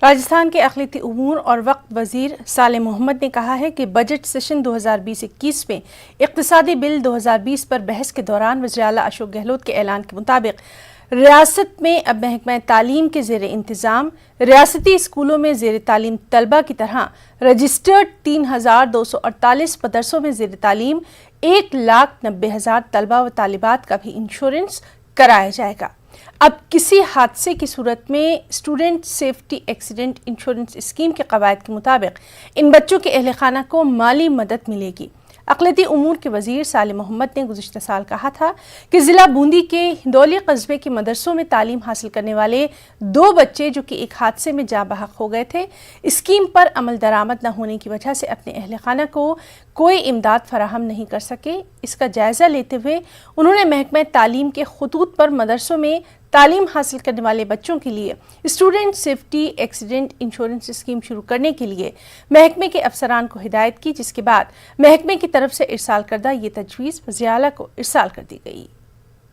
راجستھان کے اقلیتی امور اور وقت وزیر صالح محمد نے کہا ہے کہ بجٹ سیشن 2020-21 میں اقتصادی بل 2020 پر بحث کے دوران وزیر اعلیٰ اشوک گہلوت کے اعلان کے مطابق ریاست میں اب محکمہ تعلیم کے زیر انتظام ریاستی اسکولوں میں زیر تعلیم طلبہ کی طرح رجسٹرڈ 3248 مدرسوں میں زیر تعلیم 1,90,000 طلبہ و طالبات کا بھی انشورنس کرایا جائے گا۔ اب کسی حادثے کی صورت میں student safety accident insurance scheme کے قواعد کے مطابق ان بچوں کے اہل خانہ کو مالی مدد ملے گی۔ اقلیتی امور کے وزیر صالح محمد نے گزشتہ سال کہا تھا کہ ضلع بوندی کے ہندولی قصبے کے مدرسوں میں تعلیم حاصل کرنے والے 2 بچے جو کہ ایک حادثے میں جاں بحق ہو گئے تھے، اسکیم پر عمل درآمد نہ ہونے کی وجہ سے اپنے اہل خانہ کو کوئی امداد فراہم نہیں کر سکے۔ اس کا جائزہ لیتے ہوئے انہوں نے محکمہ تعلیم کے خطوط پر مدرسوں میں تعلیم حاصل کرنے والے بچوں کے لیے student safety accident insurance scheme شروع کرنے کے لیے محکمے کے افسران کو ہدایت کی، جس کے بعد محکمے کی طرف سے ارسال کردہ یہ تجویز وزیر اعلیٰ کو ارسال کر دی گئی۔